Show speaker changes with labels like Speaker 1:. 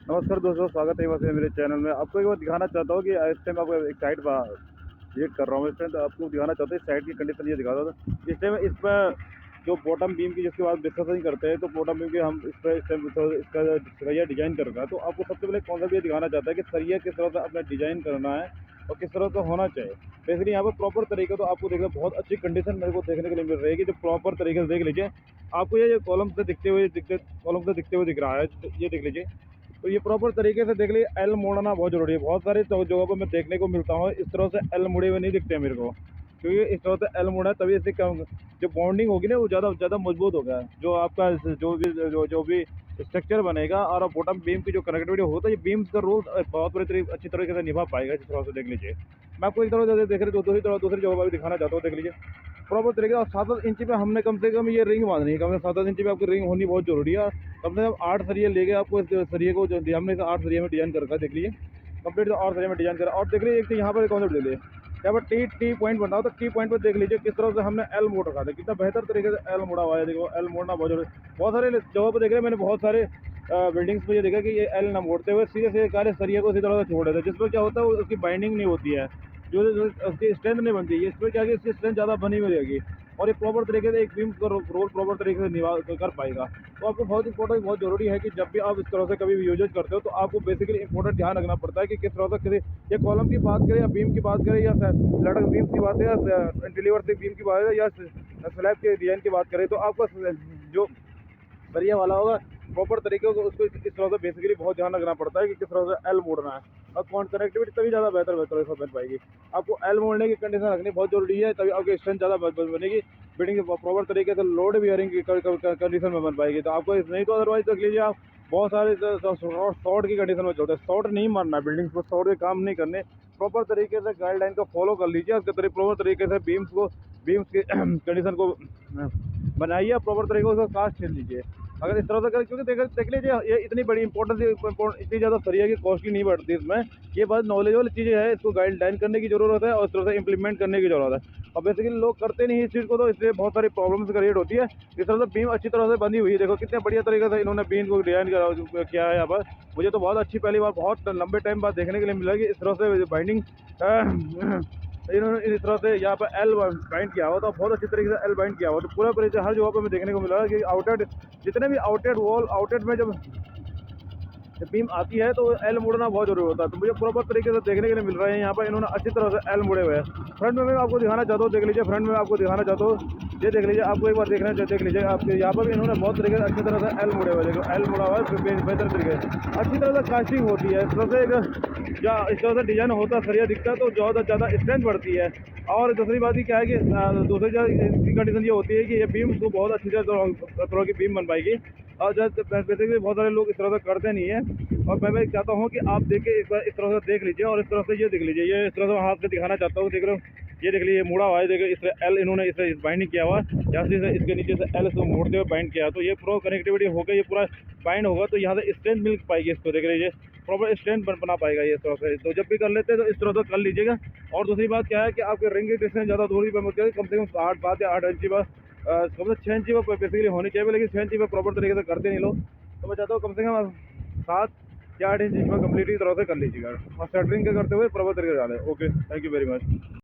Speaker 1: नमस्कार दोस्तों, स्वागत है वैसे मेरे चैनल में। आपको एक बार दिखाना चाहता हूँ कि इस टाइम आपको एक साइट विजिट कर रहा हूँ। इस टाइम तो आपको दिखाना चाहता हूँ इस साइट की कंडीशन ये दिखाता था। इस टाइम इस पर जो बॉटम बीम की जिसके बाद डिस्कशन करते हैं, तो बॉटम बीम के हम इस पर इस टाइम तो इसका सरिया डिजाइन कर रखा है। तो आपको सबसे पहले कौन सा भी ये दिखाना चाहता है कि सरिया किस तरह से अपना डिजाइन करना है और किस तरह से होना चाहिए। बेसिकली यहाँ पर प्रॉपर तरीके तो आपको देखना बहुत अच्छी कंडीशन मेरे को देखने के लिए मिल रही है कि जो प्रॉपर तरीके से देख लीजिए। आपको ये कॉलम से दिखते हुए दिख रहा है, तो ये देख लीजिए। तो ये प्रॉपर तरीके से देख लीजिए, एल मोड़ना बहुत ज़रूरी है। बहुत सारे जगहों पर मैं देखने को मिलता हूँ इस तरह से एल मुड़े हुए नहीं दिखते हैं मेरे को, क्योंकि इस तरह से एल मुड़ा है तभी इससे कम जो बॉन्डिंग होगी ना वो ज़्यादा मजबूत होगा। जो आपका जो भी स्ट्रक्चर बनेगा और बॉटम बीम की जो कनेक्टिविटी होता है, ये बीम्स का रोल बहुत अच्छी तरीके से निभा पाएगा। इस तरह से देख लीजिए। मैं आपको एक तरह से देख रहे दूसरी जगह पर भी दिखाना चाहता हूँ। देख लीजिए प्रॉपर तरीके और 7-7 इंच पे हमने कम से कम ये रिंग बांधनी है। कम से कम 7-7 इंच पे आपकी रिंग होनी बहुत जरूरी है। कम से कम 8 सरिये लेके आपको इस सरिये को जो हमने 8 सरिये में डिजाइन कर रखा है, देख लीजिए कंप्लीट। तो 8 सरिये में डिजाइन करा और देख लीजिए एक तो यहाँ पर कॉन्सेप्ट देख लीजिए, यहाँ पर टी पॉइंट बना हो तो टी पॉइंट पर देख लीजिए किस तरह से हमने एल मोड़ रखा था। कितना बेहतर तरीके से एल मोड़ा हुआ है। देखो एल मोड़ना बहुत जरूरी। बहुत सारे जगहों पर देख रहे हैं मैंने, बहुत सारे बिल्डिंग्स में ये देखा कि ये एल ना मोड़ते हुए सीधे सीधे कार्य सरिये को इसी तरह से छोड़ देते हैं, जिसमें क्या होता है उसकी बाइंडिंग नहीं होती है, जो उसकी स्ट्रेंथ नहीं बनती है। इसमें क्या है, इसकी स्ट्रेंथ ज़्यादा बनी हुई रहेगी और ये प्रॉपर तरीके से एक बीम का रोल प्रॉपर तरीके से निभा कर पाएगा। तो आपको बहुत इंपॉर्टेंट, बहुत जरूरी है कि जब भी आप इस तरह से कभी भी यूजेज करते हो तो आपको बेसिकली इंपॉर्टेंट ध्यान रखना पड़ता है कि किस तरह से ये कॉलम की बात करें या बीम की बात करें या लटक बीम की बात करें या कैंटिलीवर से बीम की बात करें या स्लैब के डिजाइन की बात करें, तो आपका जो सरिया वाला होगा प्रॉपर तरीके से उसको इस तरह से बेसिकली बहुत ध्यान रखना पड़ता है कि किस तरह से एल मोड़ना है और कनेक्टिविटी तभी ज़्यादा बेहतर बन पाएगी। आपको एल मोड़ने की कंडीशन रखनी बहुत जरूरी है, तभी आपकी स्ट्रेंथ ज़्यादा बनेगी। बिल्डिंग प्रॉपर तरीके से लोड बियरिंग की कंडीशन में बन पाएगी। तो आपको नहीं तो अदरवाइज देख लीजिए आप बहुत सारे शॉर्ट की कंडीशन में चलते हैं। शॉर्ट नहीं मारना है बिल्डिंग्स को, शॉर्ट के काम नहीं करने। प्रॉपर तरीके से गाइडलाइन को फॉलो कर लीजिए, उसके प्रॉपर तरीके से बीम्स की कंडीशन को बनाइए, प्रॉपर तरीके से कास्ट खेल लीजिए। अगर इस तरह से करें, क्योंकि देख लीजिए ये इतनी बड़ी इंपॉर्टेंस इतनी ज़्यादा सरिया की कॉस्टली नहीं बढ़ती इसमें। ये बहुत नॉलेज वाली चीज़ें है, इसको गाइडलाइन करने की ज़रूरत है और इस तरह से इंप्लीमेंट करने की ज़रूरत है। और बेसिकली लोग करते नहीं इस चीज़ को, तो इसलिए बहुत सारी प्रॉब्लम्स क्रिएट होती है। इस तरह से बीम अच्छी तरह से बंधी हुई है, देखो कितने बढ़िया तरीके से इन्होंने बीम को डिजाइन किया है यहाँ पर। मुझे तो बहुत अच्छी, पहली बार बहुत लंबे टाइम बाद देखने के लिए मिला कि इस तरह से बाइंडिंग इन्होंने इस तरह से यहाँ पर एल बाइंड किया हुआ, तो बहुत अच्छी तरीके से एल बाइंड किया हुआ। तो पूरा हर जगह पर मैं देखने को मिला कि आउटलेट जितने भी आउटलेट में जब बीम आती है तो एल मुड़ना बहुत जरूरी होता है। तो मुझे प्रॉपर तरीके से देखने के लिए मिल रहे हैं यहाँ पर इन्होंने अच्छी तरह से एल मुड़े हुए हैं। फ्रंट में मैं आपको दिखाना चाहता हूँ, देख लीजिए फ्रंट में आपको दिखाना चाहता हूँ, ये देख लीजिए। आपको एक बार देख लीजिए आपके यहाँ पर भी इन्होंने बहुत तरीके से अच्छी तरह से एल मुड़े हुए, देखो एल मुड़ा हुआ है बेहतर तरीके से, अच्छी तरह से कास्टिंग होती है। इस तरह से इस तरह से डिजाइन होता है, सरिया दिखता है तो ज़्यादा स्ट्रेंथ बढ़ती है। और दूसरी बात ही क्या है कि दूसरी कंडीशन ये होती है कि ये बीम को बहुत अच्छी तरह की बीम बन पाएगी। और जैसे बेसिकली बहुत सारे लोग इस तरह से करते नहीं है, और मैं चाहता हूँ कि आप देखिए इस तरह से देख लीजिए। और इस तरह से ये देख लीजिए, ये इस तरह से हाथ से दिखाना चाहता हूँ, देख रहे हो ये देख लीजिए मुड़ा हुआ है। देखिए इस एल इन्होंने इसे बाइंडिंग किया हुआ है, यहाँ से इसके नीचे से एल इसको मोड़ते हुए बाइंड किया, तो ये पूरा कनेक्टिविटी होकर ये पूरा बाइंड होगा, तो यहाँ से स्ट्रेंथ मिल पाएगी इसको। देख लीजिए प्रॉपर स्ट्रेंथ बना पाएगा ये इस तरह से। तो जब भी कर लेते हैं तो इस तरह से कर लीजिएगा। और दूसरी बात क्या है कि आपके रिंग की डिस्टेंस ज़्यादा दूरी पर मत करिए, कम से कम 7 या 8 इंची पर, कम से 6 इंची पर बेसिकली होनी चाहिए, लेकिन 6 इंची पर प्रॉपर तरीके से करते नहीं लोग। तो मैं चाहता हूँ कम से कम 7 या 8 इंच में कम्प्लीट तरह से कर लीजिएगा और सेंटरिंग के करते हुए प्रॉपर तरीके से डालें। Okay, thank you very much.